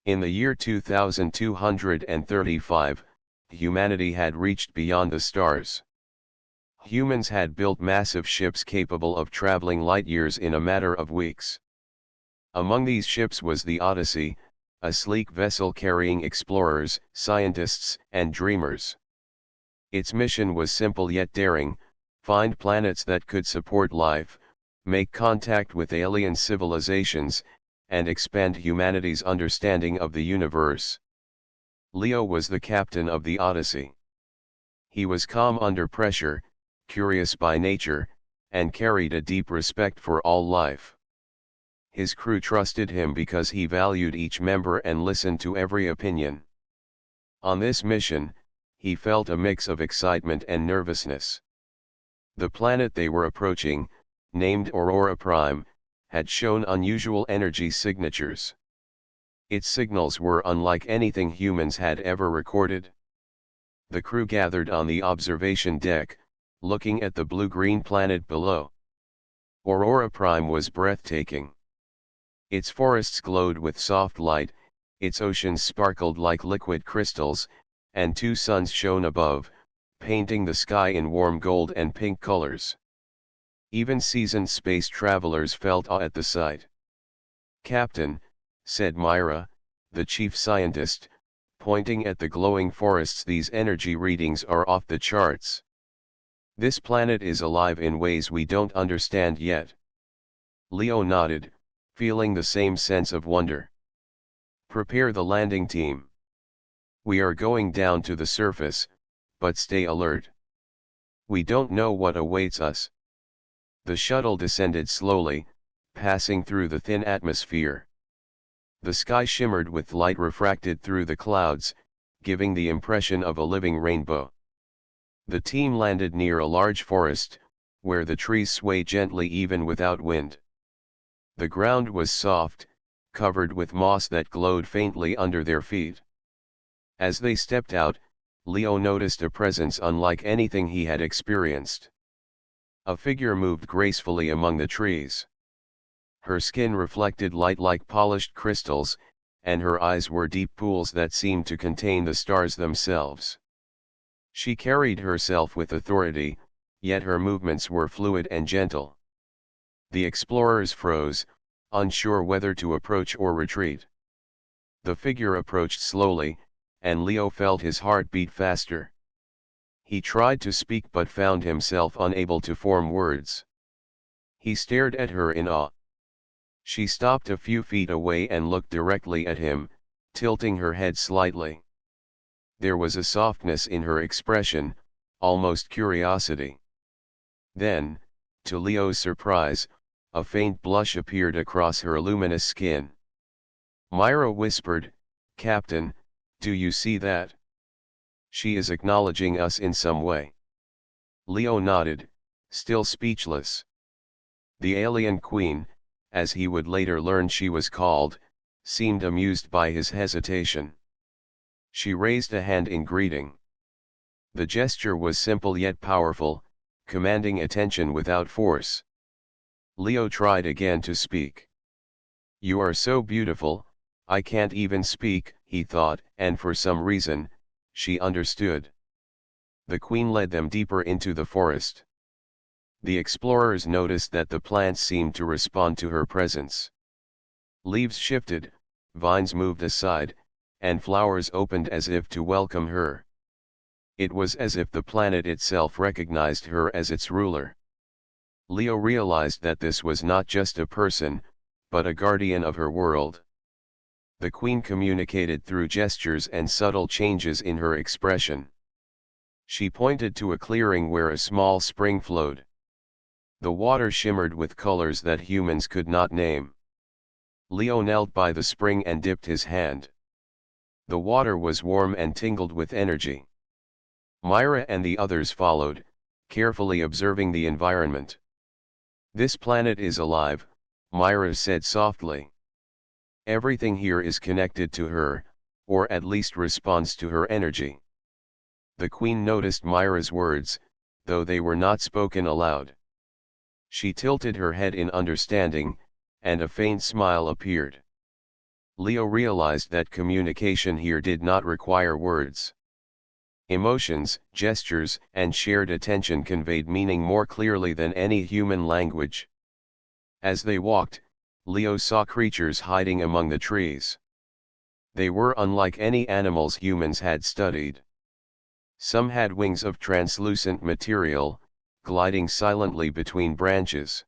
In the year 2235, humanity had reached beyond the stars. Humans had built massive ships capable of traveling light years in a matter of weeks. Among these ships was the Odyssey, a sleek vessel carrying explorers, scientists, and dreamers. Its mission was simple yet daring: find planets that could support life, make contact with alien civilizations, and expand humanity's understanding of the universe. Leo was the captain of the Odyssey. He was calm under pressure, curious by nature, and carried a deep respect for all life. His crew trusted him because he valued each member and listened to every opinion. On this mission, he felt a mix of excitement and nervousness. The planet they were approaching, named Aurora Prime, had shown unusual energy signatures. Its signals were unlike anything humans had ever recorded. The crew gathered on the observation deck, looking at the blue-green planet below. Aurora Prime was breathtaking. Its forests glowed with soft light, its oceans sparkled like liquid crystals, and two suns shone above, painting the sky in warm gold and pink colors. Even seasoned space travelers felt awe at the sight. "Captain," said Myra, the chief scientist, pointing at the glowing forests, "these energy readings are off the charts. This planet is alive in ways we don't understand yet." Leo nodded, feeling the same sense of wonder. "Prepare the landing team. We are going down to the surface, but stay alert. We don't know what awaits us." The shuttle descended slowly, passing through the thin atmosphere. The sky shimmered with light refracted through the clouds, giving the impression of a living rainbow. The team landed near a large forest, where the trees swayed gently even without wind. The ground was soft, covered with moss that glowed faintly under their feet. As they stepped out, Leo noticed a presence unlike anything he had experienced. A figure moved gracefully among the trees. Her skin reflected light like polished crystals, and her eyes were deep pools that seemed to contain the stars themselves. She carried herself with authority, yet her movements were fluid and gentle. The explorers froze, unsure whether to approach or retreat. The figure approached slowly, and Leo felt his heart beat faster. He tried to speak but found himself unable to form words. He stared at her in awe. She stopped a few feet away and looked directly at him, tilting her head slightly. There was a softness in her expression, almost curiosity. Then, to Leo's surprise, a faint blush appeared across her luminous skin. Myra whispered, "Captain, do you see that? She is acknowledging us in some way." Leo nodded, still speechless. The alien queen, as he would later learn she was called, seemed amused by his hesitation. She raised a hand in greeting. The gesture was simple yet powerful, commanding attention without force. Leo tried again to speak. "You are so beautiful, I can't even speak," he thought, and for some reason, she understood. The queen led them deeper into the forest. The explorers noticed that the plants seemed to respond to her presence. Leaves shifted, vines moved aside, and flowers opened as if to welcome her. It was as if the planet itself recognized her as its ruler. Leo realized that this was not just a person, but a guardian of her world. The queen communicated through gestures and subtle changes in her expression. She pointed to a clearing where a small spring flowed. The water shimmered with colors that humans could not name. Leo knelt by the spring and dipped his hand. The water was warm and tingled with energy. Myra and the others followed, carefully observing the environment. "This planet is alive," Myra said softly. "Everything here is connected to her, or at least responds to her energy." The queen noticed Myra's words, though they were not spoken aloud. She tilted her head in understanding, and a faint smile appeared. Leo realized that communication here did not require words. Emotions, gestures, and shared attention conveyed meaning more clearly than any human language. As they walked, Leo saw creatures hiding among the trees. They were unlike any animals humans had studied. Some had wings of translucent material, gliding silently between branches.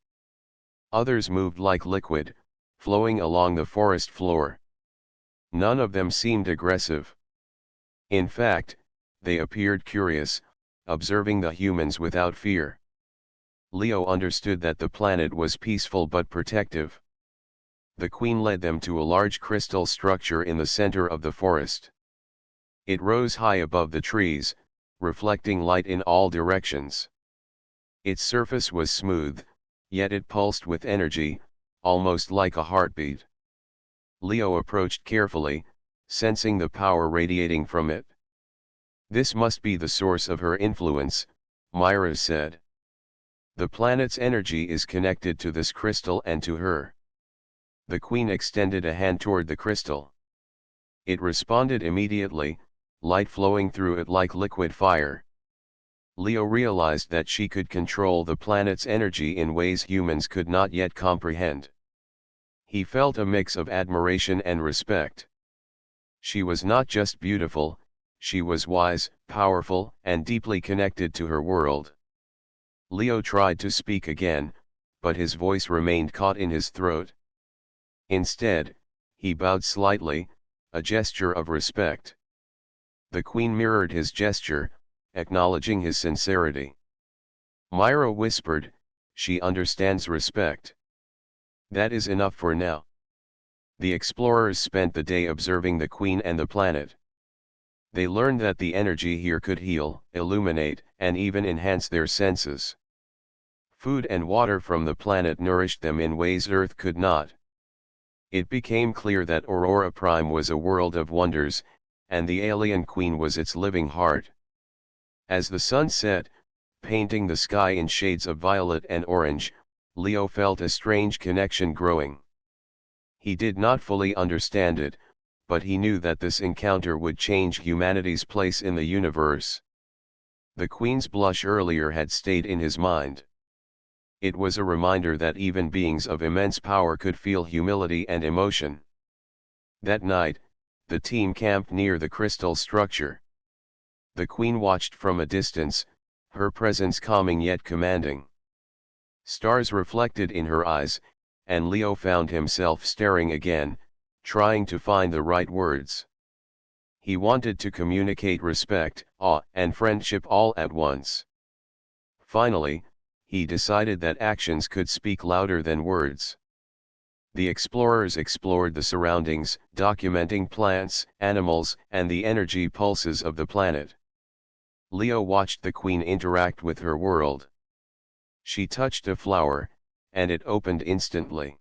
Others moved like liquid, flowing along the forest floor. None of them seemed aggressive. In fact, they appeared curious, observing the humans without fear. Leo understood that the planet was peaceful but protective. The queen led them to a large crystal structure in the center of the forest. It rose high above the trees, reflecting light in all directions. Its surface was smooth, yet it pulsed with energy, almost like a heartbeat. Leo approached carefully, sensing the power radiating from it. "This must be the source of her influence," Myra said. "The planet's energy is connected to this crystal and to her." The queen extended a hand toward the crystal. It responded immediately, light flowing through it like liquid fire. Leo realized that she could control the planet's energy in ways humans could not yet comprehend. He felt a mix of admiration and respect. She was not just beautiful, she was wise, powerful, and deeply connected to her world. Leo tried to speak again, but his voice remained caught in his throat. Instead, he bowed slightly, a gesture of respect. The queen mirrored his gesture, acknowledging his sincerity. Myra whispered, "She understands respect." "That is enough for now." The explorers spent the day observing the queen and the planet. They learned that the energy here could heal, illuminate, and even enhance their senses. Food and water from the planet nourished them in ways Earth could not. It became clear that Aurora Prime was a world of wonders, and the alien queen was its living heart. As the sun set, painting the sky in shades of violet and orange, Leo felt a strange connection growing. He did not fully understand it, but he knew that this encounter would change humanity's place in the universe. The queen's blush earlier had stayed in his mind. It was a reminder that even beings of immense power could feel humility and emotion. That night, the team camped near the crystal structure. The queen watched from a distance, her presence calming yet commanding. Stars reflected in her eyes, and Leo found himself staring again, trying to find the right words. He wanted to communicate respect, awe, and friendship all at once. Finally, he decided that actions could speak louder than words. The explorers explored the surroundings, documenting plants, animals, and the energy pulses of the planet. Leo watched the queen interact with her world. She touched a flower, and it opened instantly.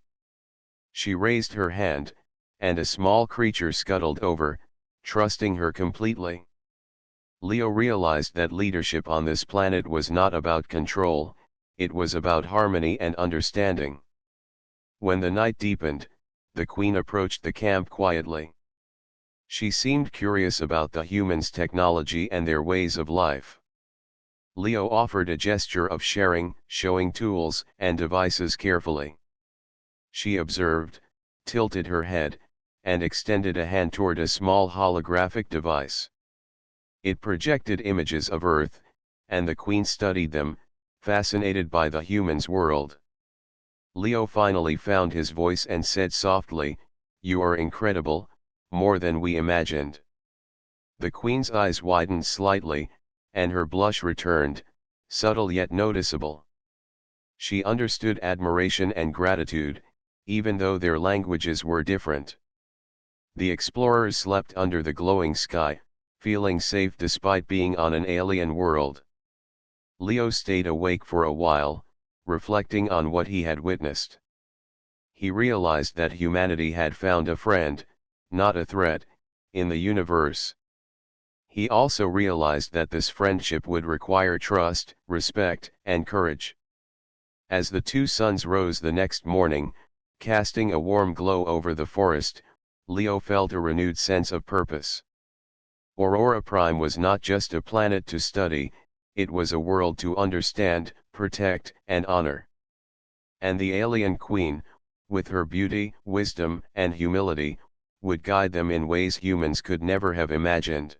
She raised her hand, and a small creature scuttled over, trusting her completely. Leo realized that leadership on this planet was not about control, it was about harmony and understanding. When the night deepened, the queen approached the camp quietly. She seemed curious about the humans' technology and their ways of life. Leo offered a gesture of sharing, showing tools and devices carefully. She observed, tilted her head, and extended a hand toward a small holographic device. It projected images of Earth, and the queen studied them, fascinated by the humans' world. Leo finally found his voice and said softly, "You are incredible, more than we imagined." The queen's eyes widened slightly, and her blush returned, subtle yet noticeable. She understood admiration and gratitude, even though their languages were different. The explorers slept under the glowing sky, feeling safe despite being on an alien world. Leo stayed awake for a while, reflecting on what he had witnessed. He realized that humanity had found a friend, not a threat, in the universe. He also realized that this friendship would require trust, respect, and courage. As the two suns rose the next morning, casting a warm glow over the forest, Leo felt a renewed sense of purpose. Aurora Prime was not just a planet to study, it was a world to understand, protect, and honor. And the alien queen, with her beauty, wisdom, and humility, would guide them in ways humans could never have imagined.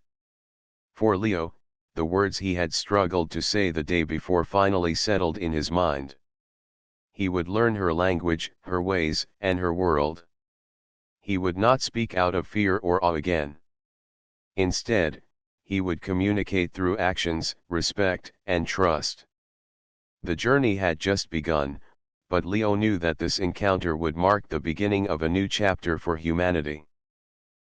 For Leo, the words he had struggled to say the day before finally settled in his mind. He would learn her language, her ways, and her world. He would not speak out of fear or awe again. Instead, he would communicate through actions, respect, and trust. The journey had just begun, but Leo knew that this encounter would mark the beginning of a new chapter for humanity.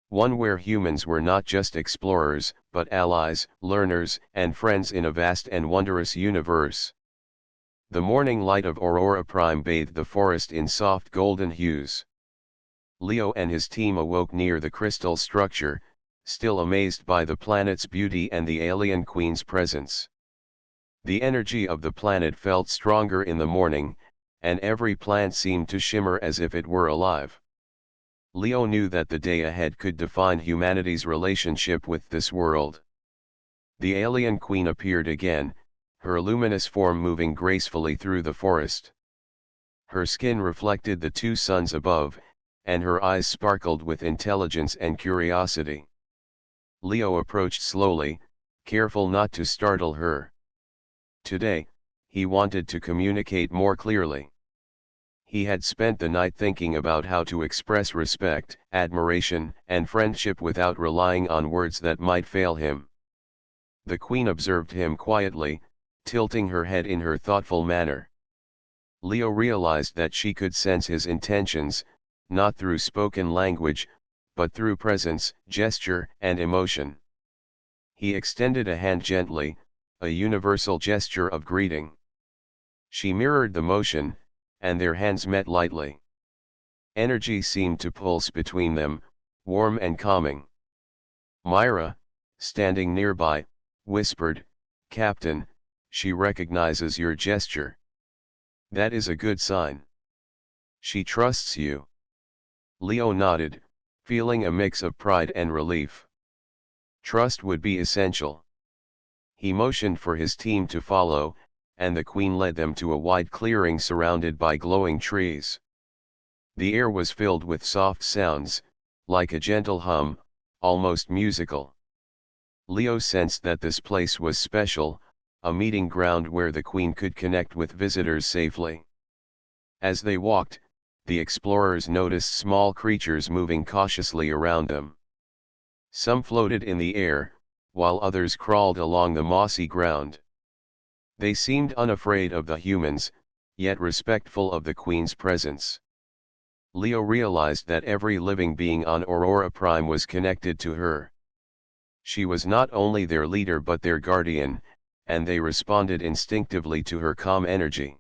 One where humans were not just explorers, but allies, learners, and friends in a vast and wondrous universe. The morning light of Aurora Prime bathed the forest in soft golden hues. Leo and his team awoke near the crystal structure, still amazed by the planet's beauty and the alien queen's presence. The energy of the planet felt stronger in the morning, and every plant seemed to shimmer as if it were alive. Leo knew that the day ahead could define humanity's relationship with this world. The alien queen appeared again, her luminous form moving gracefully through the forest. Her skin reflected the two suns above, and her eyes sparkled with intelligence and curiosity. Leo approached slowly, careful not to startle her. Today, he wanted to communicate more clearly. He had spent the night thinking about how to express respect, admiration, and friendship without relying on words that might fail him. The queen observed him quietly, tilting her head in her thoughtful manner. Leo realized that she could sense his intentions, not through spoken language, but through presence, gesture, and emotion. He extended a hand gently, a universal gesture of greeting. She mirrored the motion, and their hands met lightly. Energy seemed to pulse between them, warm and calming. Myra, standing nearby, whispered, "Captain, she recognizes your gesture. That is a good sign. She trusts you." Leo nodded, feeling a mix of pride and relief. Trust would be essential. He motioned for his team to follow, and the queen led them to a wide clearing surrounded by glowing trees. The air was filled with soft sounds, like a gentle hum, almost musical. Leo sensed that this place was special, a meeting ground where the queen could connect with visitors safely. As they walked, the explorers noticed small creatures moving cautiously around them. Some floated in the air, while others crawled along the mossy ground. They seemed unafraid of the humans, yet respectful of the queen's presence. Leo realized that every living being on Aurora Prime was connected to her. She was not only their leader but their guardian, and they responded instinctively to her calm energy.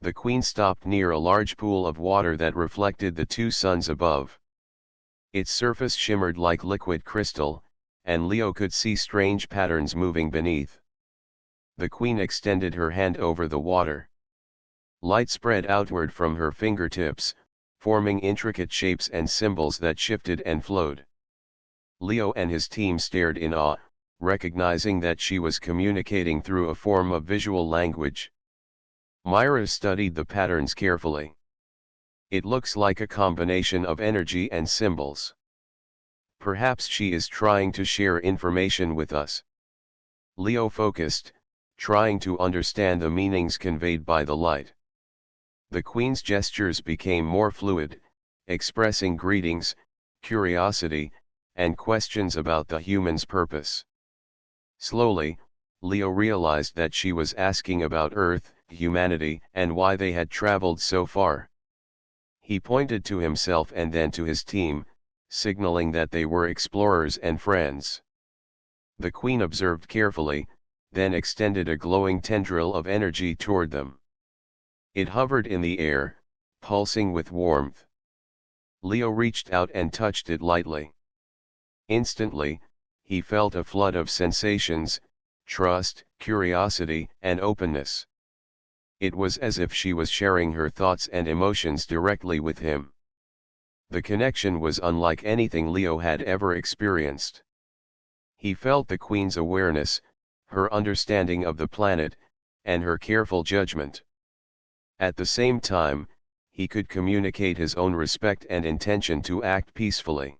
The queen stopped near a large pool of water that reflected the two suns above. Its surface shimmered like liquid crystal, and Leo could see strange patterns moving beneath. The queen extended her hand over the water. Light spread outward from her fingertips, forming intricate shapes and symbols that shifted and flowed. Leo and his team stared in awe, recognizing that she was communicating through a form of visual language. Myra studied the patterns carefully. "It looks like a combination of energy and symbols. Perhaps she is trying to share information with us." Leo focused, trying to understand the meanings conveyed by the light. The queen's gestures became more fluid, expressing greetings, curiosity, and questions about the human's purpose. Slowly, Leo realized that she was asking about Earth, humanity, and why they had traveled so far. He pointed to himself and then to his team, signaling that they were explorers and friends. The queen observed carefully, then extended a glowing tendril of energy toward them. It hovered in the air, pulsing with warmth. Leo reached out and touched it lightly. Instantly, he felt a flood of sensations: trust, curiosity, and openness. It was as if she was sharing her thoughts and emotions directly with him. The connection was unlike anything Leo had ever experienced. He felt the Queen's awareness, her understanding of the planet, and her careful judgment. At the same time, he could communicate his own respect and intention to act peacefully.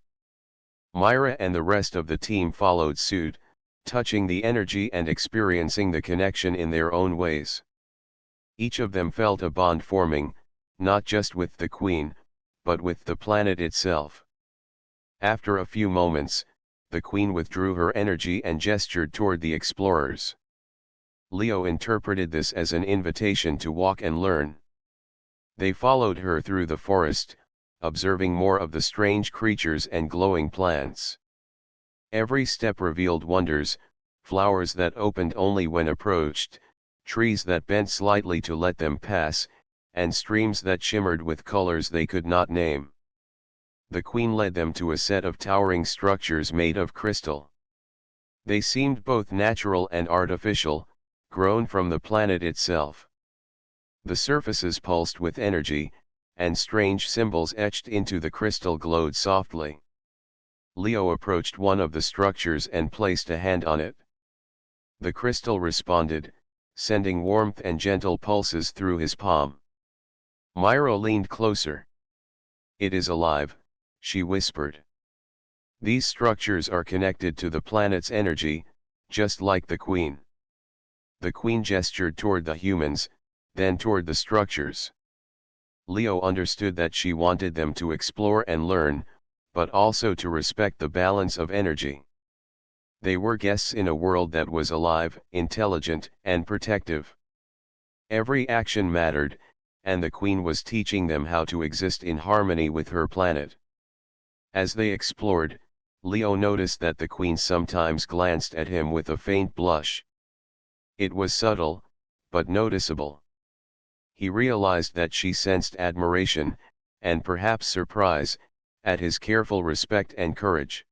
Myra and the rest of the team followed suit, touching the energy and experiencing the connection in their own ways. Each of them felt a bond forming, not just with the Queen, but with the planet itself. After a few moments, the Queen withdrew her energy and gestured toward the explorers. Leo interpreted this as an invitation to walk and learn. They followed her through the forest, observing more of the strange creatures and glowing plants. Every step revealed wonders, flowers that opened only when approached, trees that bent slightly to let them pass, and streams that shimmered with colors they could not name. The Queen led them to a set of towering structures made of crystal. They seemed both natural and artificial, grown from the planet itself. The surfaces pulsed with energy, and strange symbols etched into the crystal glowed softly. Leo approached one of the structures and placed a hand on it. The crystal responded, sending warmth and gentle pulses through his palm. Myra leaned closer. "It is alive," she whispered. "These structures are connected to the planet's energy, just like the Queen." The Queen gestured toward the humans, then toward the structures. Leo understood that she wanted them to explore and learn, but also to respect the balance of energy. They were guests in a world that was alive, intelligent, and protective. Every action mattered, and the Queen was teaching them how to exist in harmony with her planet. As they explored, Leo noticed that the Queen sometimes glanced at him with a faint blush. It was subtle, but noticeable. He realized that she sensed admiration, and perhaps surprise, at his careful respect and courage.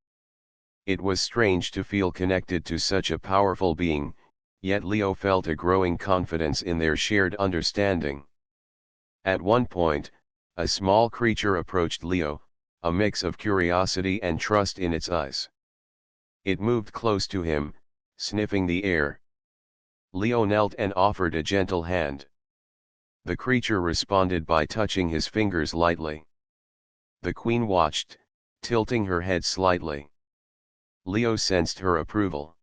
It was strange to feel connected to such a powerful being, yet Leo felt a growing confidence in their shared understanding. At one point, a small creature approached Leo, a mix of curiosity and trust in its eyes. It moved close to him, sniffing the air. Leo knelt and offered a gentle hand. The creature responded by touching his fingers lightly. The Queen watched, tilting her head slightly. Leo sensed her approval.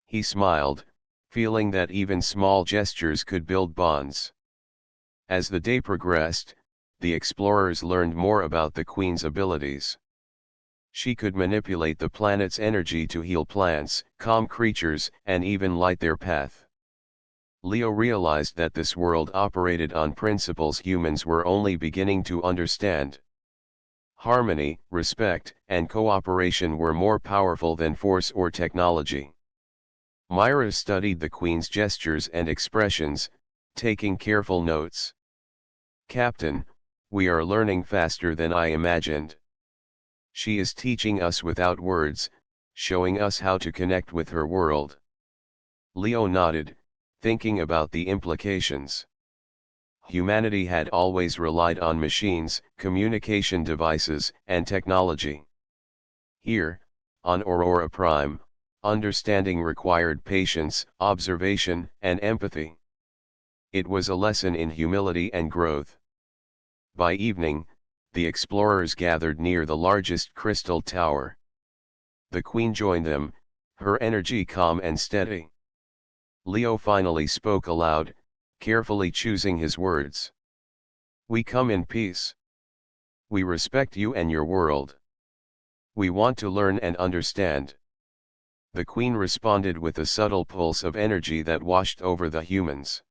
He smiled, feeling that even small gestures could build bonds. As the day progressed, the explorers learned more about the Queen's abilities. She could manipulate the planet's energy to heal plants, calm creatures, and even light their path. Leo realized that this world operated on principles humans were only beginning to understand. Harmony, respect, and cooperation were more powerful than force or technology. Myra studied the Queen's gestures and expressions, taking careful notes. "Captain, we are learning faster than I imagined. She is teaching us without words, showing us how to connect with her world." Leo nodded, thinking about the implications. Humanity had always relied on machines, communication devices, and technology. Here, on Aurora Prime, understanding required patience, observation, and empathy. It was a lesson in humility and growth. By evening, the explorers gathered near the largest crystal tower. The Queen joined them, her energy calm and steady. Leo finally spoke aloud, carefully choosing his words. "We come in peace. We respect you and your world. We want to learn and understand." The Queen responded with a subtle pulse of energy that washed over the humans.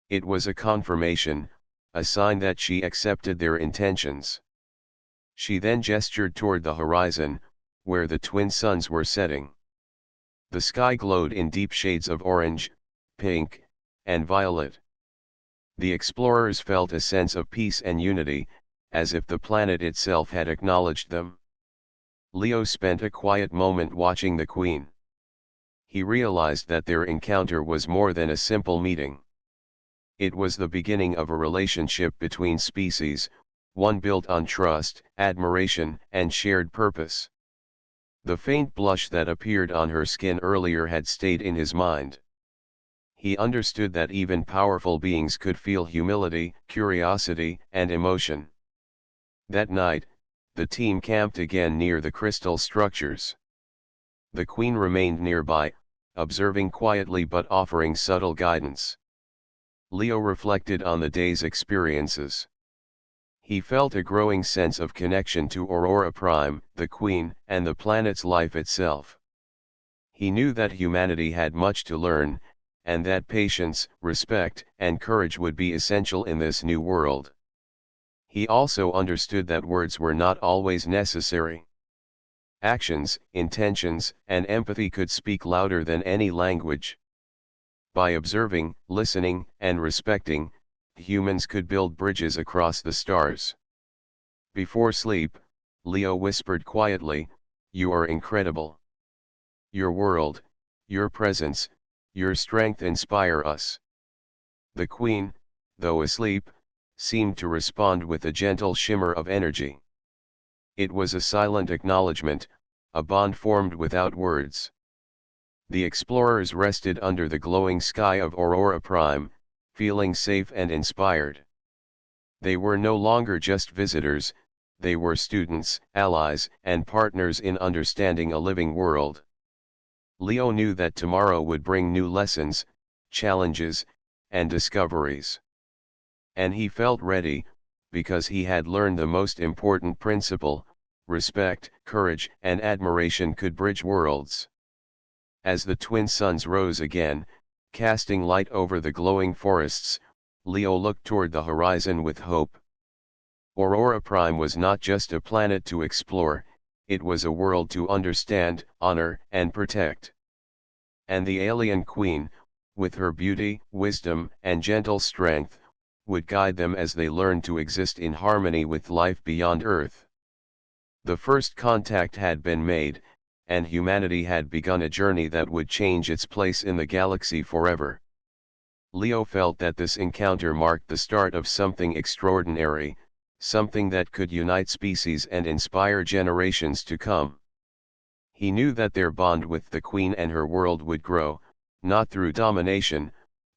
It was a confirmation, a sign that she accepted their intentions. She then gestured toward the horizon, where the twin suns were setting. The sky glowed in deep shades of orange, pink, and violet. The explorers felt a sense of peace and unity, as if the planet itself had acknowledged them. Leo spent a quiet moment watching the Queen. He realized that their encounter was more than a simple meeting. It was the beginning of a relationship between species, one built on trust, admiration, and shared purpose. The faint blush that appeared on her skin earlier had stayed in his mind. He understood that even powerful beings could feel humility, curiosity, and emotion. That night, the team camped again near the crystal structures. The queen remained nearby, observing quietly but offering subtle guidance. Leo reflected on the day's experiences. He felt a growing sense of connection to Aurora Prime, the Queen, and the planet's life itself. He knew that humanity had much to learn, and that patience, respect, and courage would be essential in this new world. He also understood that words were not always necessary. Actions, intentions, and empathy could speak louder than any language. By observing, listening, and respecting, humans could build bridges across the stars. Before sleep, Leo whispered quietly, "You are incredible. Your world, your presence, your strength inspire us." The queen, though asleep, seemed to respond with a gentle shimmer of energy. It was a silent acknowledgement, a bond formed without words. The explorers rested under the glowing sky of Aurora Prime, feeling safe and inspired. They were no longer just visitors, they were students, allies, and partners in understanding a living world. Leo knew that tomorrow would bring new lessons, challenges, and discoveries. And he felt ready, because he had learned the most important principle: respect, courage, and admiration could bridge worlds. As the twin suns rose again, casting light over the glowing forests, Leo looked toward the horizon with hope. Aurora Prime was not just a planet to explore, it was a world to understand, honor, and protect. And the alien queen, with her beauty, wisdom, and gentle strength, would guide them as they learned to exist in harmony with life beyond Earth. The first contact had been made, and humanity had begun a journey that would change its place in the galaxy forever. Leo felt that this encounter marked the start of something extraordinary, something that could unite species and inspire generations to come. He knew that their bond with the Queen and her world would grow, not through domination,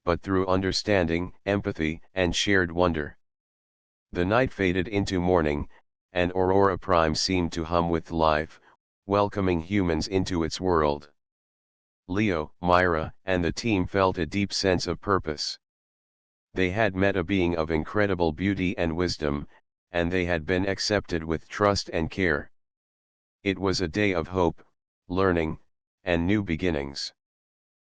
but through understanding, empathy, and shared wonder. The night faded into morning, and Aurora Prime seemed to hum with life, welcoming humans into its world. Leo, Myra, and the team felt a deep sense of purpose. They had met a being of incredible beauty and wisdom, and they had been accepted with trust and care. It was a day of hope, learning, and new beginnings.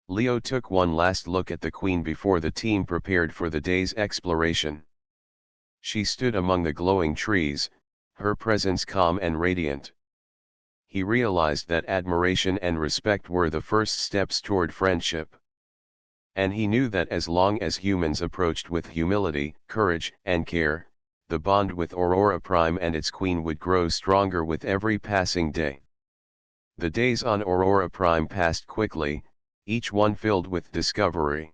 Leo took one last look at the Queen before the team prepared for the day's exploration. She stood among the glowing trees, her presence calm and radiant. He realized that admiration and respect were the first steps toward friendship. And he knew that as long as humans approached with humility, courage, and care, the bond with Aurora Prime and its queen would grow stronger with every passing day. The days on Aurora Prime passed quickly, each one filled with discovery.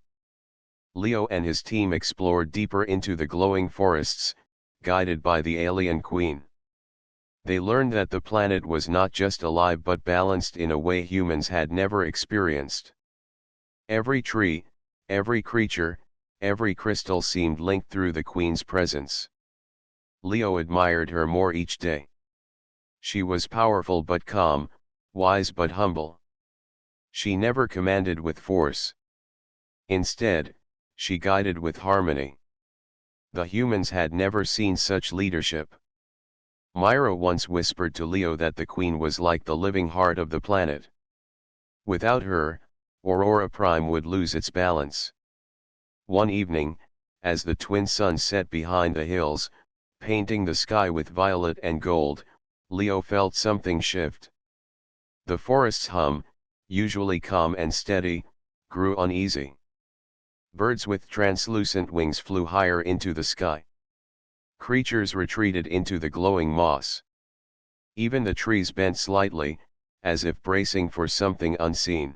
Leo and his team explored deeper into the glowing forests, guided by the alien queen. They learned that the planet was not just alive but balanced in a way humans had never experienced. Every tree, every creature, every crystal seemed linked through the Queen's presence. Leo admired her more each day. She was powerful but calm, wise but humble. She never commanded with force. Instead, she guided with harmony. The humans had never seen such leadership. Myra once whispered to Leo that the Queen was like the living heart of the planet. Without her, Aurora Prime would lose its balance. One evening, as the twin suns set behind the hills, painting the sky with violet and gold, Leo felt something shift. The forest's hum, usually calm and steady, grew uneasy. Birds with translucent wings flew higher into the sky. Creatures retreated into the glowing moss. Even the trees bent slightly, as if bracing for something unseen.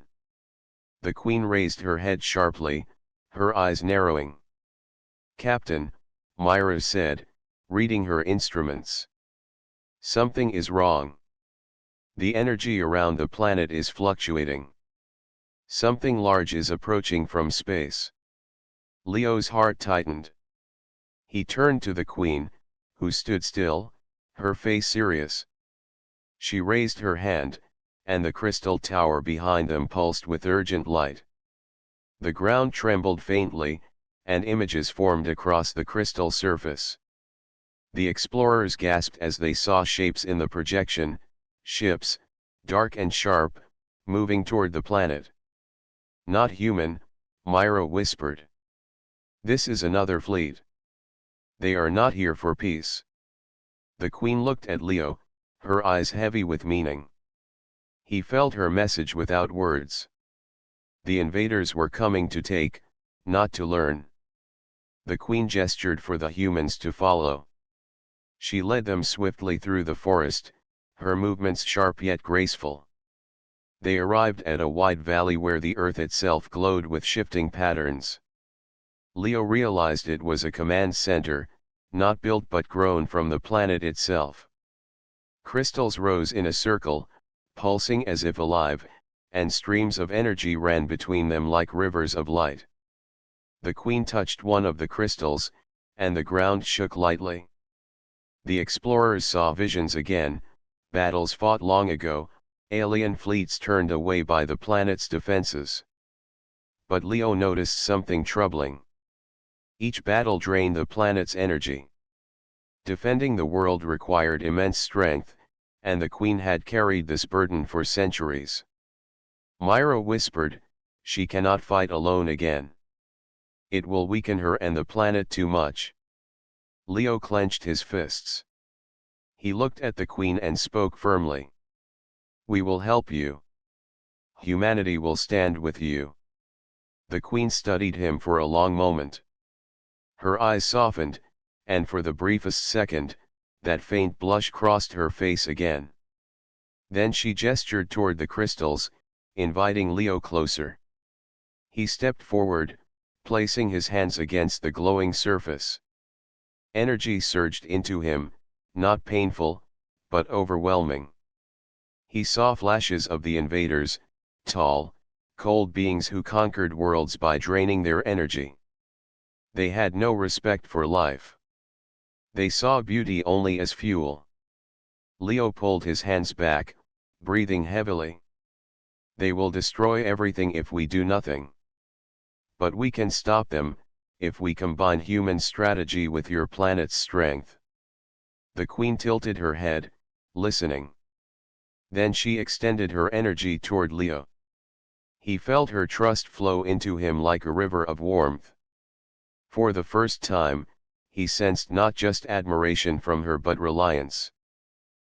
The Queen raised her head sharply, her eyes narrowing. "Captain," Myra said, reading her instruments. Something is wrong. The energy around the planet is fluctuating. Something large is approaching from space. Leo's heart tightened. He turned to the queen, who stood still, her face serious. She raised her hand, and the crystal tower behind them pulsed with urgent light. The ground trembled faintly, and images formed across the crystal surface. The explorers gasped as they saw shapes in the projection, ships, dark and sharp, moving toward the planet. "Not human," Myra whispered. "This is another fleet. They are not here for peace." The queen looked at Leo, her eyes heavy with meaning. He felt her message without words. The invaders were coming to take, not to learn. The queen gestured for the humans to follow. She led them swiftly through the forest, her movements sharp yet graceful. They arrived at a wide valley where the earth itself glowed with shifting patterns. Leo realized it was a command center, not built but grown from the planet itself. Crystals rose in a circle, pulsing as if alive, and streams of energy ran between them like rivers of light. The queen touched one of the crystals, and the ground shook lightly. The explorers saw visions again, battles fought long ago, alien fleets turned away by the planet's defenses. But Leo noticed something troubling. Each battle drained the planet's energy. Defending the world required immense strength, and the queen had carried this burden for centuries. Myra whispered, "She cannot fight alone again. It will weaken her and the planet too much." Leo clenched his fists. He looked at the queen and spoke firmly. "We will help you. Humanity will stand with you." The queen studied him for a long moment. Her eyes softened, and for the briefest second, that faint blush crossed her face again. Then she gestured toward the crystals, inviting Leo closer. He stepped forward, placing his hands against the glowing surface. Energy surged into him, not painful, but overwhelming. He saw flashes of the invaders, tall, cold beings who conquered worlds by draining their energy. They had no respect for life. They saw beauty only as fuel. Leo pulled his hands back, breathing heavily. "They will destroy everything if we do nothing. But we can stop them, if we combine human strategy with your planet's strength." The queen tilted her head, listening. Then she extended her energy toward Leo. He felt her trust flow into him like a river of warmth. For the first time, he sensed not just admiration from her but reliance.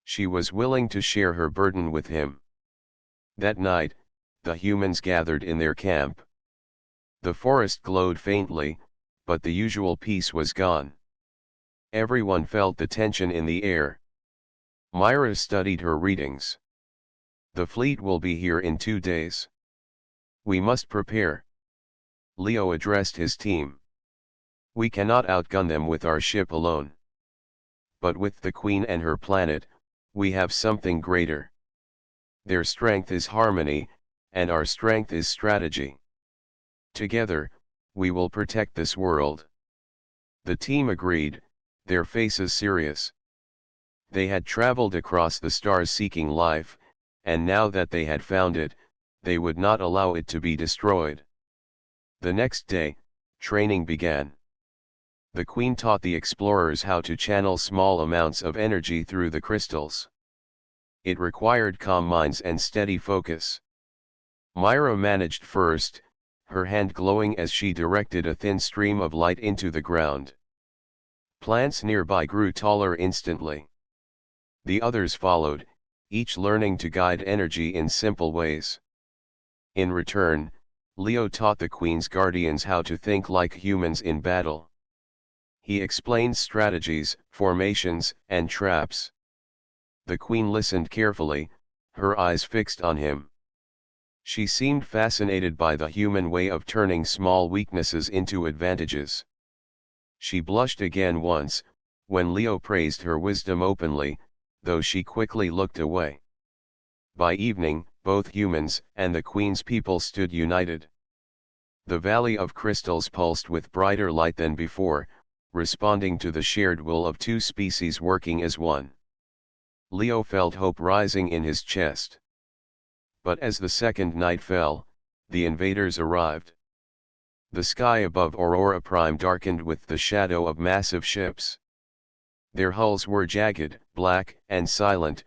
She was willing to share her burden with him. That night, the humans gathered in their camp. The forest glowed faintly, but the usual peace was gone. Everyone felt the tension in the air. Myra studied her readings. "The fleet will be here in 2 days. We must prepare." Leo addressed his team. "We cannot outgun them with our ship alone. But with the Queen and her planet, we have something greater. Their strength is harmony, and our strength is strategy. Together, we will protect this world." The team agreed, their faces serious. They had traveled across the stars seeking life, and now that they had found it, they would not allow it to be destroyed. The next day, training began. The Queen taught the explorers how to channel small amounts of energy through the crystals. It required calm minds and steady focus. Myra managed first, her hand glowing as she directed a thin stream of light into the ground. Plants nearby grew taller instantly. The others followed, each learning to guide energy in simple ways. In return, Leo taught the Queen's guardians how to think like humans in battle. He explained strategies, formations, and traps. The Queen listened carefully, her eyes fixed on him. She seemed fascinated by the human way of turning small weaknesses into advantages. She blushed again once, when Leo praised her wisdom openly, though she quickly looked away. By evening, both humans and the Queen's people stood united. The Valley of Crystals pulsed with brighter light than before, responding to the shared will of two species working as one. Leo felt hope rising in his chest. But as the second night fell, the invaders arrived. The sky above Aurora Prime darkened with the shadow of massive ships. Their hulls were jagged, black, and silent,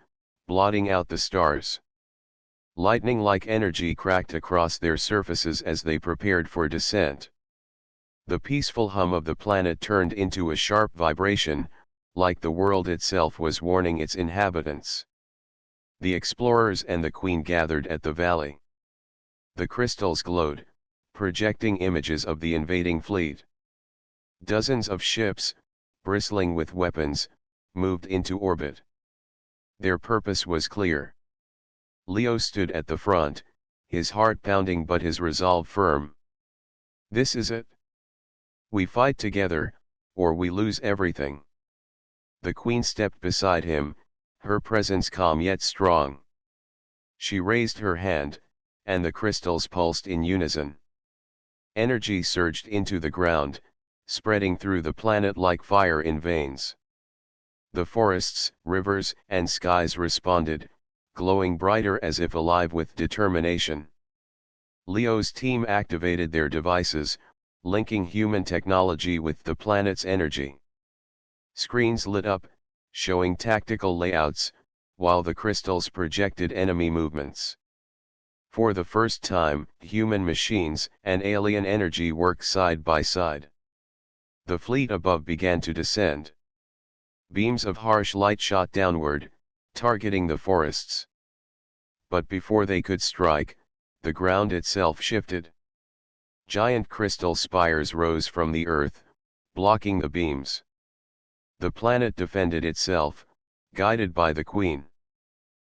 blotting out the stars. Lightning-like energy cracked across their surfaces as they prepared for descent. The peaceful hum of the planet turned into a sharp vibration, like the world itself was warning its inhabitants. The explorers and the Queen gathered at the valley. The crystals glowed, projecting images of the invading fleet. Dozens of ships, bristling with weapons, moved into orbit. Their purpose was clear. Leo stood at the front, his heart pounding but his resolve firm. This is it. We fight together, or we lose everything. The Queen stepped beside him, her presence calm yet strong. She raised her hand, and the crystals pulsed in unison. Energy surged into the ground, spreading through the planet like fire in veins. The forests, rivers, and skies responded, glowing brighter as if alive with determination. Leo's team activated their devices, linking human technology with the planet's energy. Screens lit up, showing tactical layouts, while the crystals projected enemy movements. For the first time, human machines and alien energy worked side by side. The fleet above began to descend. Beams of harsh light shot downward, targeting the forests. But before they could strike, the ground itself shifted. Giant crystal spires rose from the earth, blocking the beams. The planet defended itself, guided by the Queen.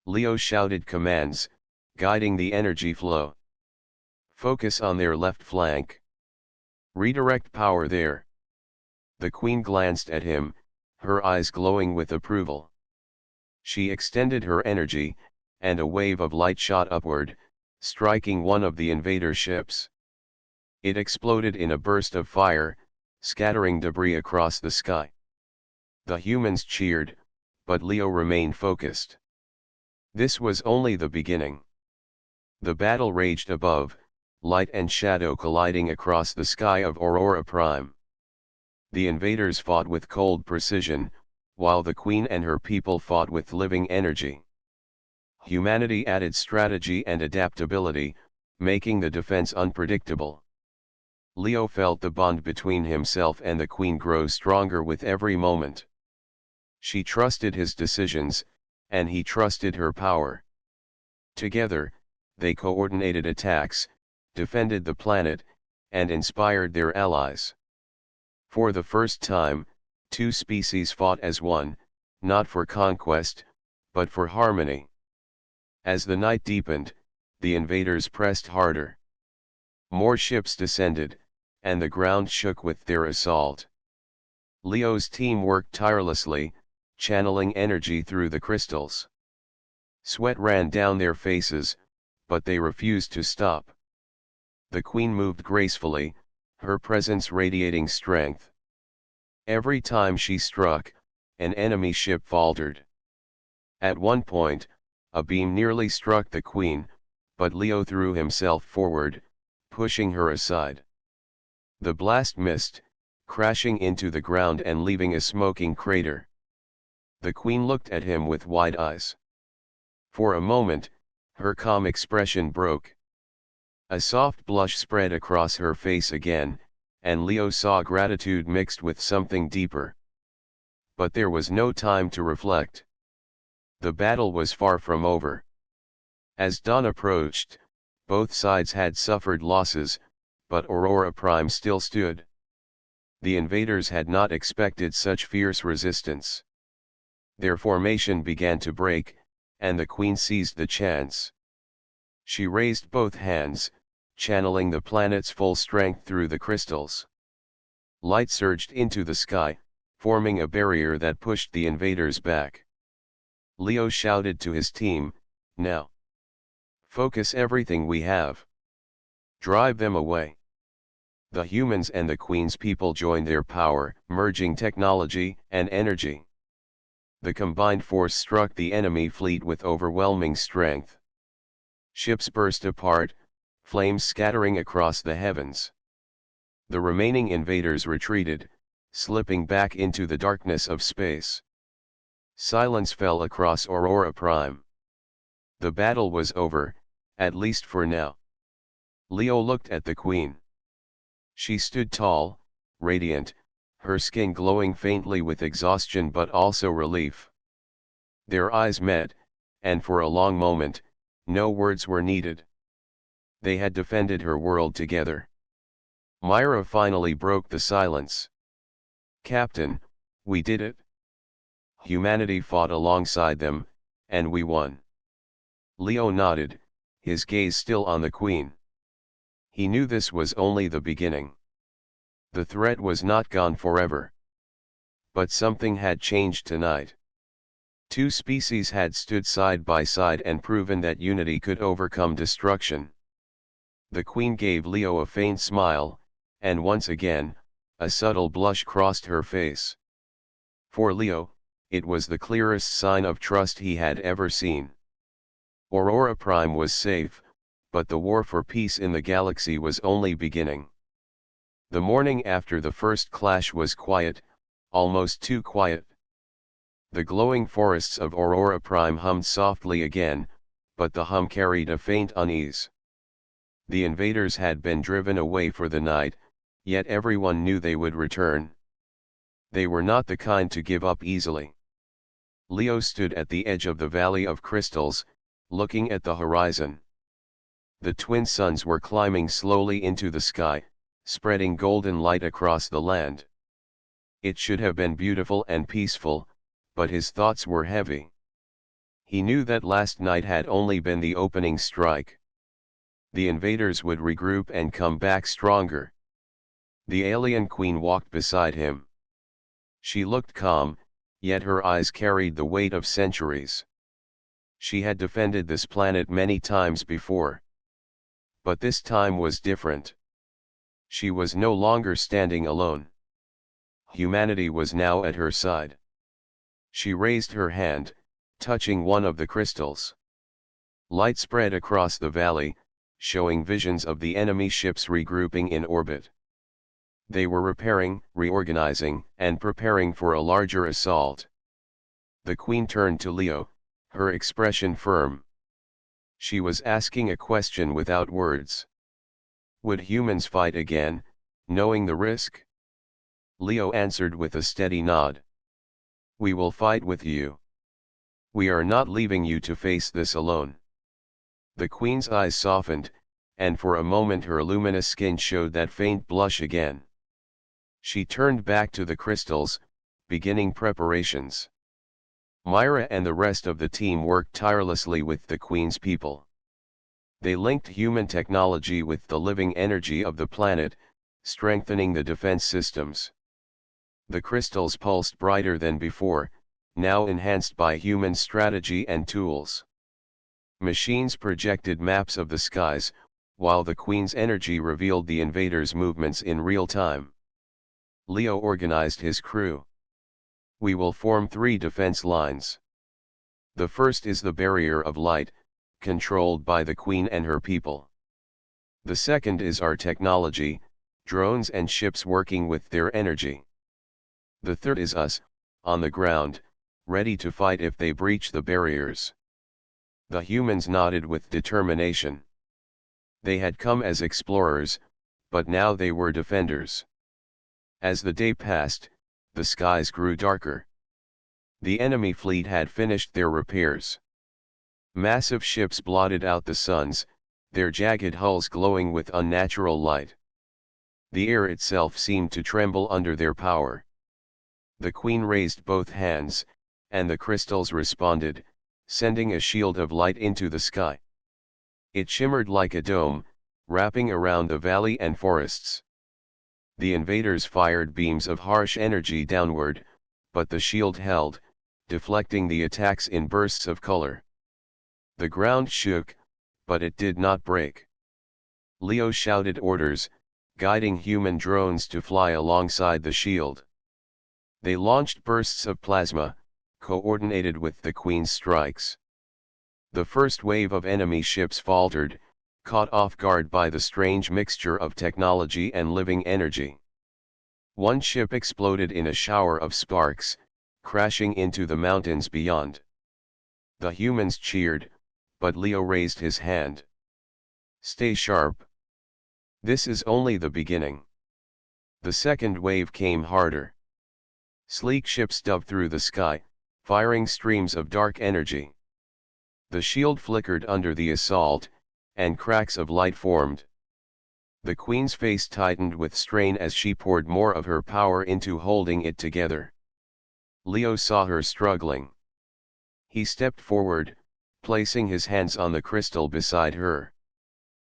Leo shouted commands, guiding the energy flow. Focus on their left flank. Redirect power there. The Queen glanced at him, her eyes glowing with approval. She extended her energy, and a wave of light shot upward, striking one of the invader ships. It exploded in a burst of fire, scattering debris across the sky. The humans cheered, but Leo remained focused. This was only the beginning. The battle raged above, light and shadow colliding across the sky of Aurora Prime. The invaders fought with cold precision, while the Queen and her people fought with living energy. Humanity added strategy and adaptability, making the defense unpredictable. Leo felt the bond between himself and the Queen grow stronger with every moment. She trusted his decisions, and he trusted her power. Together, they coordinated attacks, defended the planet, and inspired their allies. For the first time, two species fought as one, not for conquest, but for harmony. As the night deepened, the invaders pressed harder. More ships descended, and the ground shook with their assault. Leo's team worked tirelessly, channeling energy through the crystals. Sweat ran down their faces, but they refused to stop. The Queen moved gracefully, her presence radiating strength. Every time she struck, an enemy ship faltered. At one point, a beam nearly struck the Queen, but Leo threw himself forward, pushing her aside. The blast missed, crashing into the ground and leaving a smoking crater. The Queen looked at him with wide eyes. For a moment, her calm expression broke. A soft blush spread across her face again, and Leo saw gratitude mixed with something deeper. But there was no time to reflect. The battle was far from over. As dawn approached, both sides had suffered losses, but Aurora Prime still stood. The invaders had not expected such fierce resistance. Their formation began to break, and the Queen seized the chance. She raised both hands, channeling the planet's full strength through the crystals. Light surged into the sky, forming a barrier that pushed the invaders back. Leo shouted to his team, "Now! Focus everything we have. Drive them away." The humans and the Queen's people joined their power, merging technology and energy. The combined force struck the enemy fleet with overwhelming strength. Ships burst apart, flames scattering across the heavens. The remaining invaders retreated, slipping back into the darkness of space. Silence fell across Aurora Prime. The battle was over, at least for now. Leo looked at the Queen. She stood tall, radiant, her skin glowing faintly with exhaustion but also relief. Their eyes met, and for a long moment, no words were needed. They had defended her world together. Myra finally broke the silence. "Captain, we did it. Humanity fought alongside them, and we won." Leo nodded, his gaze still on the Queen. He knew this was only the beginning. The threat was not gone forever. But something had changed tonight. Two species had stood side by side and proven that unity could overcome destruction. The Queen gave Leo a faint smile, and once again, a subtle blush crossed her face. For Leo, it was the clearest sign of trust he had ever seen. Aurora Prime was safe, but the war for peace in the galaxy was only beginning. The morning after the first clash was quiet, almost too quiet. The glowing forests of Aurora Prime hummed softly again, but the hum carried a faint unease. The invaders had been driven away for the night, yet everyone knew they would return. They were not the kind to give up easily. Leo stood at the edge of the Valley of Crystals, looking at the horizon. The twin suns were climbing slowly into the sky, spreading golden light across the land. It should have been beautiful and peaceful, but his thoughts were heavy. He knew that last night had only been the opening strike. The invaders would regroup and come back stronger. The alien Queen walked beside him. She looked calm, yet her eyes carried the weight of centuries. She had defended this planet many times before. But this time was different. She was no longer standing alone. Humanity was now at her side. She raised her hand, touching one of the crystals. Light spread across the valley, showing visions of the enemy ships regrouping in orbit. They were repairing, reorganizing, and preparing for a larger assault. The Queen turned to Leo, her expression firm. She was asking a question without words. Would humans fight again, knowing the risk? Leo answered with a steady nod. "We will fight with you. We are not leaving you to face this alone." The Queen's eyes softened, and for a moment her luminous skin showed that faint blush again. She turned back to the crystals, beginning preparations. Myra and the rest of the team worked tirelessly with the Queen's people. They linked human technology with the living energy of the planet, strengthening the defense systems. The crystals pulsed brighter than before, now enhanced by human strategy and tools. Machines projected maps of the skies, while the Queen's energy revealed the invaders' movements in real time. Leo organized his crew. "We will form 3 defense lines. The first is the barrier of light, controlled by the Queen and her people. The second is our technology, drones and ships working with their energy. The third is us, on the ground, ready to fight if they breach the barriers." The humans nodded with determination. They had come as explorers, but now they were defenders. As the day passed, the skies grew darker. The enemy fleet had finished their repairs. Massive ships blotted out the suns, their jagged hulls glowing with unnatural light. The air itself seemed to tremble under their power. The Queen raised both hands, and the crystals responded, sending a shield of light into the sky. It shimmered like a dome, wrapping around the valley and forests. The invaders fired beams of harsh energy downward, but the shield held, deflecting the attacks in bursts of color. The ground shook, but it did not break. Leo shouted orders, guiding human drones to fly alongside the shield. They launched bursts of plasma, coordinated with the Queen's strikes. The first wave of enemy ships faltered, caught off guard by the strange mixture of technology and living energy. One ship exploded in a shower of sparks, crashing into the mountains beyond. The humans cheered, but Leo raised his hand. "Stay sharp. This is only the beginning." The second wave came harder. Sleek ships dove through the sky, firing streams of dark energy. The shield flickered under the assault, and cracks of light formed. The Queen's face tightened with strain as she poured more of her power into holding it together. Leo saw her struggling. He stepped forward, placing his hands on the crystal beside her.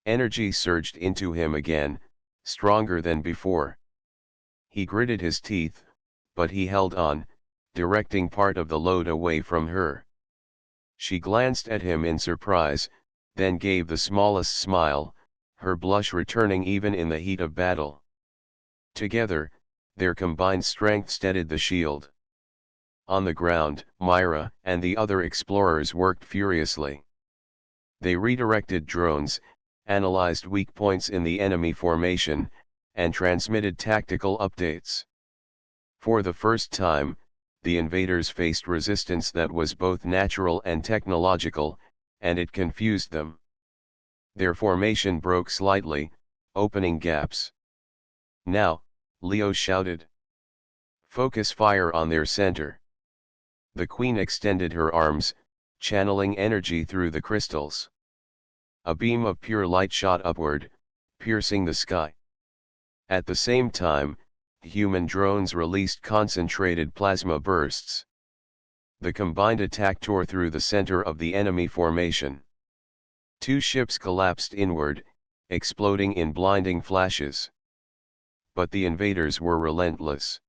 Energy surged into him again, stronger than before. He gritted his teeth, but he held on, directing part of the load away from her. She glanced at him in surprise, then gave the smallest smile, her blush returning even in the heat of battle. Together, their combined strength steadied the shield. On the ground, Myra and the other explorers worked furiously. They redirected drones, analyzed weak points in the enemy formation, and transmitted tactical updates. For the first time, the invaders faced resistance that was both natural and technological, and it confused them. Their formation broke slightly, opening gaps. "Now," Leo shouted. "Focus fire on their center." The Queen extended her arms, channeling energy through the crystals. A beam of pure light shot upward, piercing the sky. At the same time, human drones released concentrated plasma bursts. The combined attack tore through the center of the enemy formation. Two ships collapsed inward, exploding in blinding flashes. But the invaders were relentless.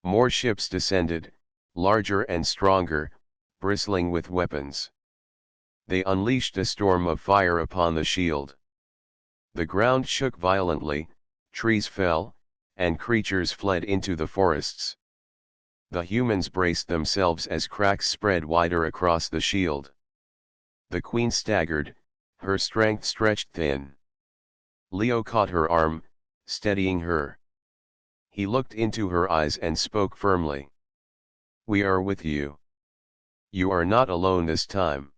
More ships descended, larger and stronger, bristling with weapons. They unleashed a storm of fire upon the shield. The ground shook violently, trees fell, and creatures fled into the forests. The humans braced themselves as cracks spread wider across the shield. The Queen staggered, her strength stretched thin. Leo caught her arm, steadying her. He looked into her eyes and spoke firmly. "We are with you. You are not alone this time."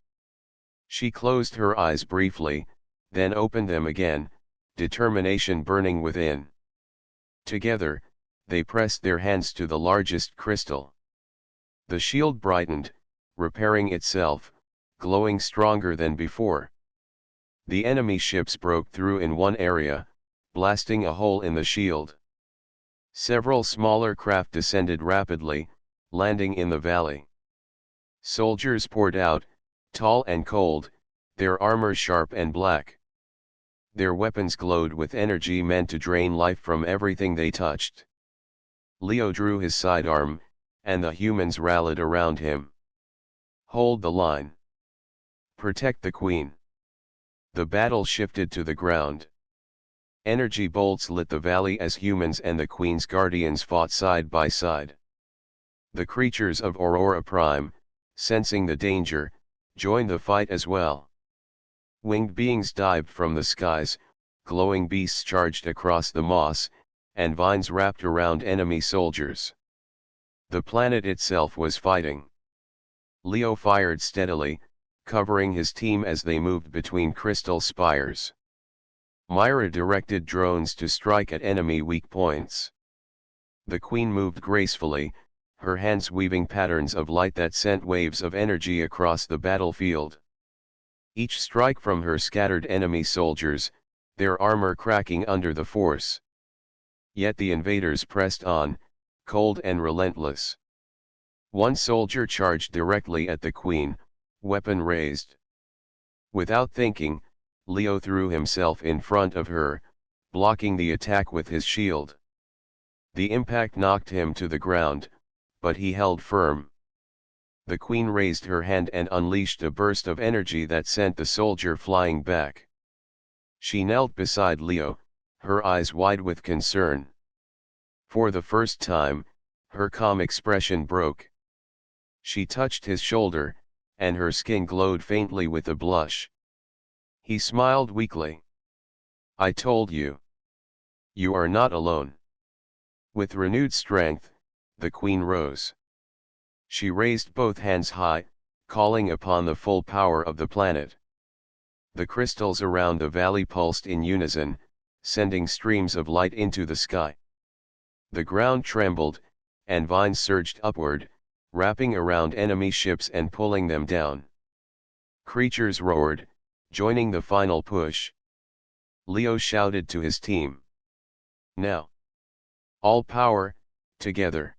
She closed her eyes briefly, then opened them again, determination burning within. Together, they pressed their hands to the largest crystal. The shield brightened, repairing itself, glowing stronger than before. The enemy ships broke through in one area, blasting a hole in the shield. Several smaller craft descended rapidly, landing in the valley. Soldiers poured out, tall and cold, their armor sharp and black. Their weapons glowed with energy meant to drain life from everything they touched. Leo drew his sidearm, and the humans rallied around him. "Hold the line. Protect the Queen." The battle shifted to the ground. Energy bolts lit the valley as humans and the Queen's guardians fought side by side. The creatures of Aurora Prime, sensing the danger, joined the fight as well. Winged beings dived from the skies, glowing beasts charged across the moss, and vines wrapped around enemy soldiers. The planet itself was fighting. Leo fired steadily, covering his team as they moved between crystal spires. Myra directed drones to strike at enemy weak points. The Queen moved gracefully, her hands weaving patterns of light that sent waves of energy across the battlefield. Each strike from her scattered enemy soldiers, their armor cracking under the force. Yet the invaders pressed on, cold and relentless. One soldier charged directly at the Queen, weapon raised. Without thinking, Leo threw himself in front of her, blocking the attack with his shield. The impact knocked him to the ground, but he held firm. The queen raised her hand and unleashed a burst of energy that sent the soldier flying back. She knelt beside Leo, her eyes wide with concern. For the first time, her calm expression broke. She touched his shoulder, and her skin glowed faintly with a blush. He smiled weakly. "I told you. You are not alone." With renewed strength, the queen rose. She raised both hands high, calling upon the full power of the planet. The crystals around the valley pulsed in unison, sending streams of light into the sky. The ground trembled, and vines surged upward, wrapping around enemy ships and pulling them down. Creatures roared, joining the final push. Leo shouted to his team. "Now! All power, together!"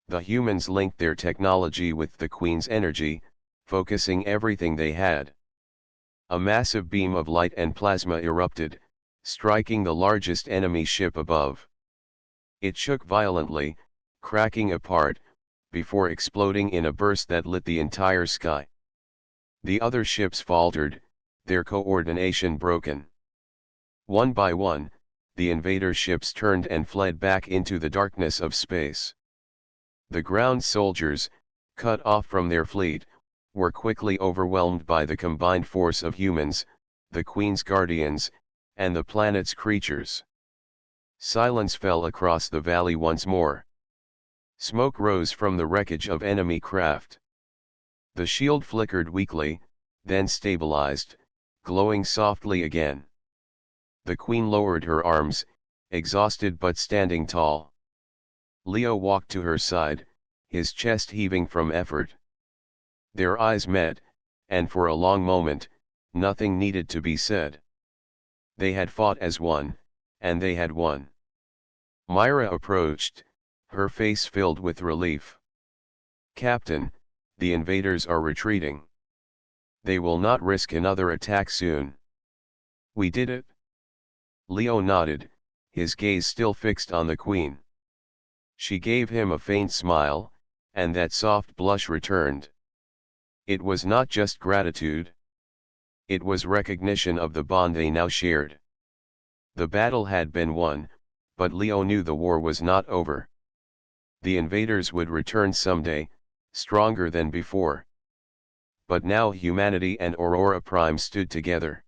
The humans linked their technology with the Queen's energy, focusing everything they had. A massive beam of light and plasma erupted, striking the largest enemy ship above. It shook violently, cracking apart, before exploding in a burst that lit the entire sky. The other ships faltered, their coordination broken. One by one, the invader ships turned and fled back into the darkness of space. The ground soldiers, cut off from their fleet, were quickly overwhelmed by the combined force of humans, the Queen's guardians, and the planet's creatures. Silence fell across the valley once more. Smoke rose from the wreckage of enemy craft. The shield flickered weakly, then stabilized, glowing softly again. The Queen lowered her arms, exhausted but standing tall. Leo walked to her side, his chest heaving from effort. Their eyes met, and for a long moment, nothing needed to be said. They had fought as one, and they had won. Myra approached, her face filled with relief. "Captain, the invaders are retreating. They will not risk another attack soon." "We did it?" Leo nodded, his gaze still fixed on the Queen. She gave him a faint smile, and that soft blush returned. It was not just gratitude. It was recognition of the bond they now shared. The battle had been won, but Leo knew the war was not over. The invaders would return someday, stronger than before. But now humanity and Aurora Prime stood together.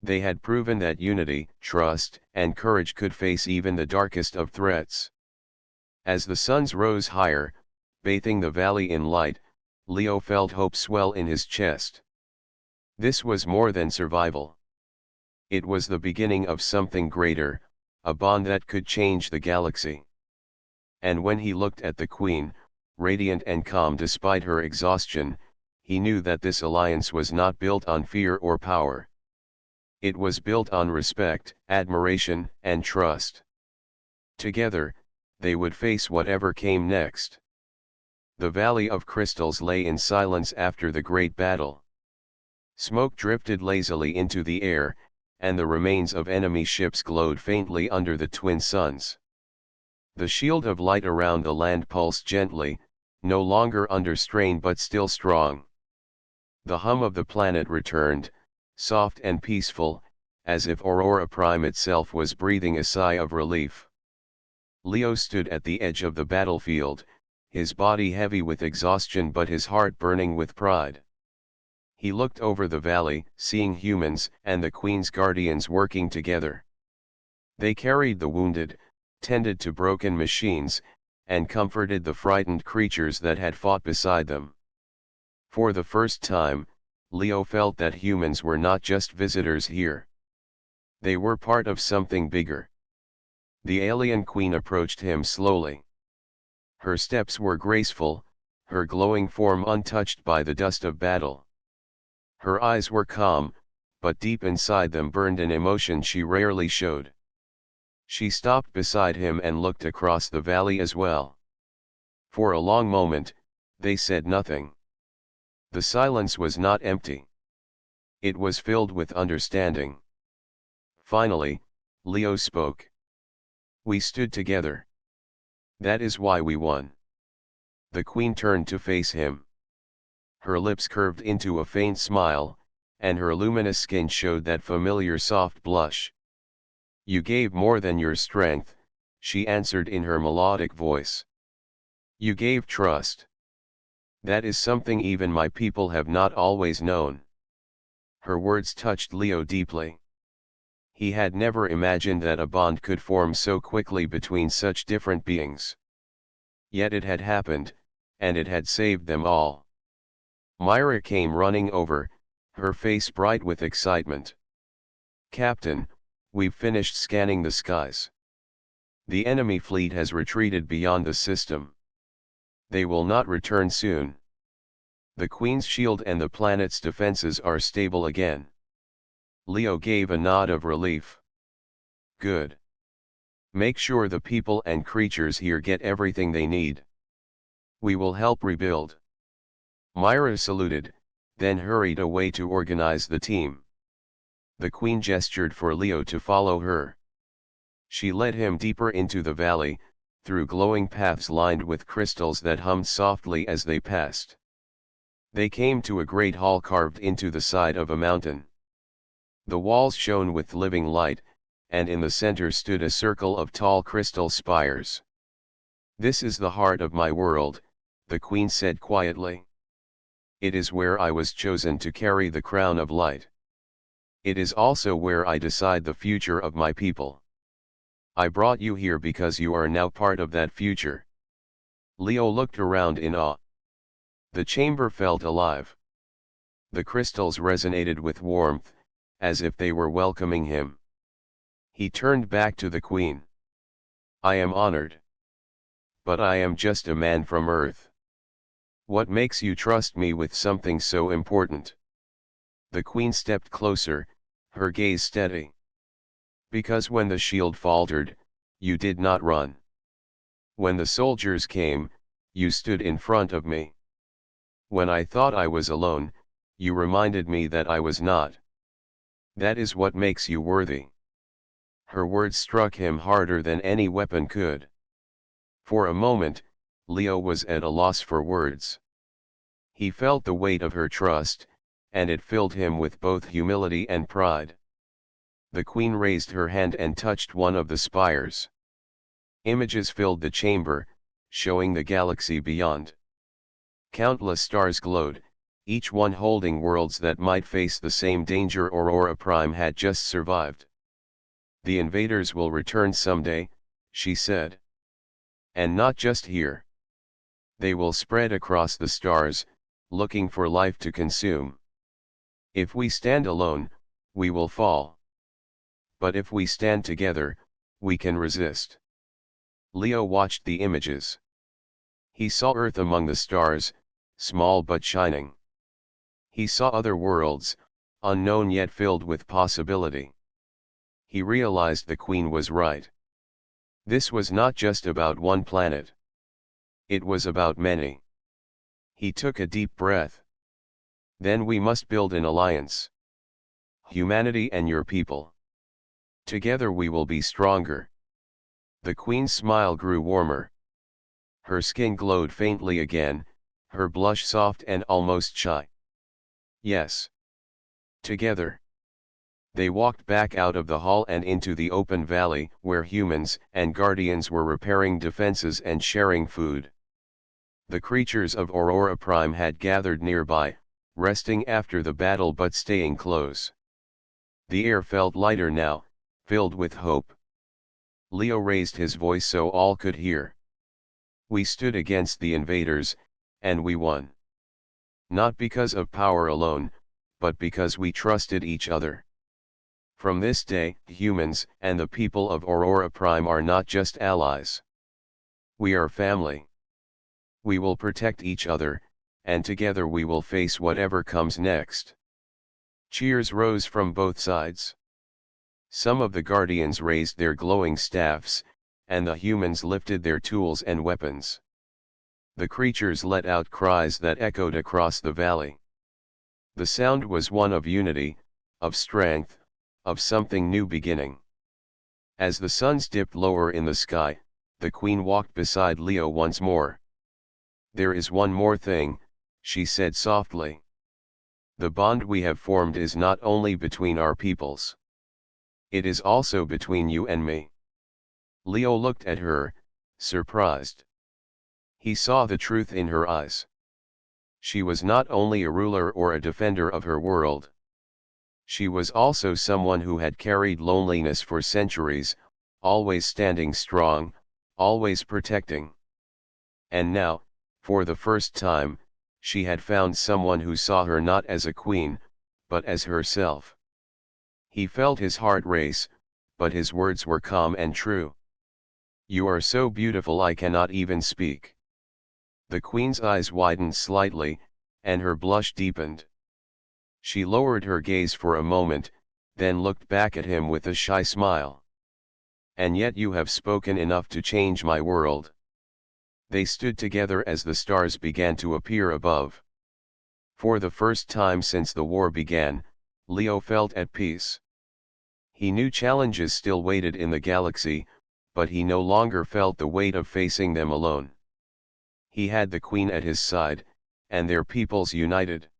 They had proven that unity, trust, and courage could face even the darkest of threats. As the suns rose higher, bathing the valley in light, Leo felt hope swell in his chest. This was more than survival. It was the beginning of something greater, a bond that could change the galaxy. And when he looked at the Queen, radiant and calm despite her exhaustion, he knew that this alliance was not built on fear or power. It was built on respect, admiration, and trust. Together, they would face whatever came next. The Valley of Crystals lay in silence after the great battle. Smoke drifted lazily into the air, and the remains of enemy ships glowed faintly under the twin suns. The shield of light around the land pulsed gently, no longer under strain but still strong. The hum of the planet returned, soft and peaceful, as if Aurora Prime itself was breathing a sigh of relief. Leo stood at the edge of the battlefield, his body heavy with exhaustion but his heart burning with pride. He looked over the valley, seeing humans and the Queen's guardians working together. They carried the wounded, tended to broken machines, and comforted the frightened creatures that had fought beside them. For the first time, Leo felt that humans were not just visitors here. They were part of something bigger. The alien Queen approached him slowly. Her steps were graceful, her glowing form untouched by the dust of battle. Her eyes were calm, but deep inside them burned an emotion she rarely showed. She stopped beside him and looked across the valley as well. For a long moment, they said nothing. The silence was not empty. It was filled with understanding. Finally, Leo spoke. "We stood together. That is why we won." The queen turned to face him. Her lips curved into a faint smile, and her luminous skin showed that familiar soft blush. "You gave more than your strength," she answered in her melodic voice. "You gave trust. That is something even my people have not always known." Her words touched Leo deeply. He had never imagined that a bond could form so quickly between such different beings. Yet it had happened, and it had saved them all. Myra came running over, her face bright with excitement. "Captain, we've finished scanning the skies. The enemy fleet has retreated beyond the system. They will not return soon. The Queen's shield and the planet's defenses are stable again." Leo gave a nod of relief. "Good. Make sure the people and creatures here get everything they need. We will help rebuild." Myra saluted, then hurried away to organize the team. The Queen gestured for Leo to follow her. She led him deeper into the valley, through glowing paths lined with crystals that hummed softly as they passed. They came to a great hall carved into the side of a mountain. The walls shone with living light, and in the center stood a circle of tall crystal spires. "This is the heart of my world," the Queen said quietly. "It is where I was chosen to carry the crown of light. It is also where I decide the future of my people. I brought you here because you are now part of that future." Leo looked around in awe. The chamber felt alive. The crystals resonated with warmth, as if they were welcoming him. He turned back to the Queen. "I am honored. But I am just a man from Earth. What makes you trust me with something so important?" The Queen stepped closer, her gaze steady. "Because when the shield faltered, you did not run. When the soldiers came, you stood in front of me. When I thought I was alone, you reminded me that I was not. That is what makes you worthy." Her words struck him harder than any weapon could. For a moment, Leo was at a loss for words. He felt the weight of her trust, and it filled him with both humility and pride. The Queen raised her hand and touched one of the spires. Images filled the chamber, showing the galaxy beyond. Countless stars glowed, each one holding worlds that might face the same danger Aurora Prime had just survived. "The invaders will return someday," she said. "And not just here. They will spread across the stars, looking for life to consume. If we stand alone, we will fall. But if we stand together, we can resist." Leo watched the images. He saw Earth among the stars, small but shining. He saw other worlds, unknown yet filled with possibility. He realized the Queen was right. This was not just about one planet. It was about many. He took a deep breath. "Then we must build an alliance. Humanity and your people. Together we will be stronger." The Queen's smile grew warmer. Her skin glowed faintly again, her blush soft and almost shy. "Yes. Together." They walked back out of the hall and into the open valley, where humans and guardians were repairing defenses and sharing food. The creatures of Aurora Prime had gathered nearby, resting after the battle but staying close. The air felt lighter now, filled with hope. Leo raised his voice so all could hear. "We stood against the invaders, and we won. Not because of power alone, but because we trusted each other. From this day, humans and the people of Aurora Prime are not just allies. We are family. We will protect each other, and together we will face whatever comes next." Cheers rose from both sides. Some of the guardians raised their glowing staffs, and the humans lifted their tools and weapons. The creatures let out cries that echoed across the valley. The sound was one of unity, of strength, of something new beginning. As the suns dipped lower in the sky, the Queen walked beside Leo once more. There is one more thing, she said softly. The bond we have formed is not only between our peoples. It is also between you and me. Leo looked at her, surprised. He saw the truth in her eyes. She was not only a ruler or a defender of her world. She was also someone who had carried loneliness for centuries, always standing strong, always protecting. And now, for the first time, she had found someone who saw her not as a queen, but as herself. He felt his heart race, but his words were calm and true. You are so beautiful I cannot even speak. The queen's eyes widened slightly, and her blush deepened. She lowered her gaze for a moment, then looked back at him with a shy smile. And yet you have spoken enough to change my world. They stood together as the stars began to appear above. For the first time since the war began, Leo felt at peace. He knew challenges still waited in the galaxy, but he no longer felt the weight of facing them alone. He had the queen at his side, and their peoples united.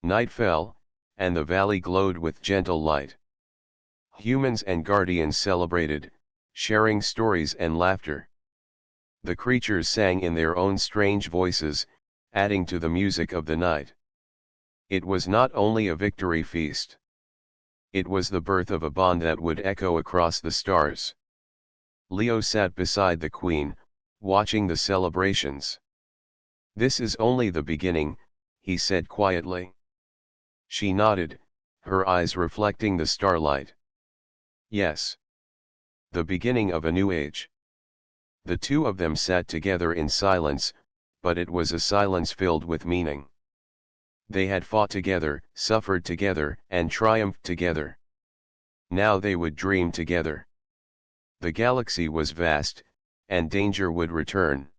Night fell, and the valley glowed with gentle light. Humans and guardians celebrated, sharing stories and laughter. The creatures sang in their own strange voices, adding to the music of the night. It was not only a victory feast. It was the birth of a bond that would echo across the stars. Leo sat beside the queen, watching the celebrations. This is only the beginning, he said quietly. She nodded, her eyes reflecting the starlight. Yes. The beginning of a new age. The two of them sat together in silence, but it was a silence filled with meaning. They had fought together, suffered together, and triumphed together. Now they would dream together. The galaxy was vast, and danger would return.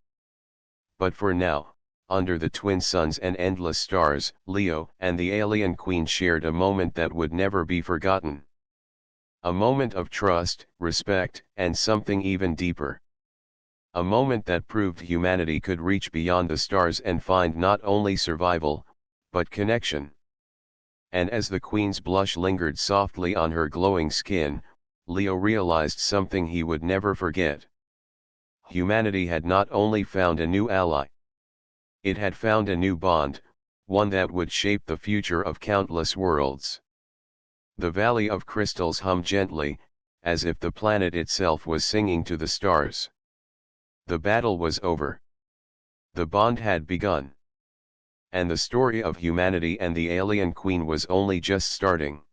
But for now, under the twin suns and endless stars, Leo and the alien queen shared a moment that would never be forgotten. A moment of trust, respect, and something even deeper. A moment that proved humanity could reach beyond the stars and find not only survival, but connection. And as the queen's blush lingered softly on her glowing skin, Leo realized something he would never forget. Humanity had not only found a new ally. It had found a new bond, one that would shape the future of countless worlds. The Valley of Crystals hummed gently, as if the planet itself was singing to the stars. The battle was over. The bond had begun. And the story of humanity and the alien queen was only just starting.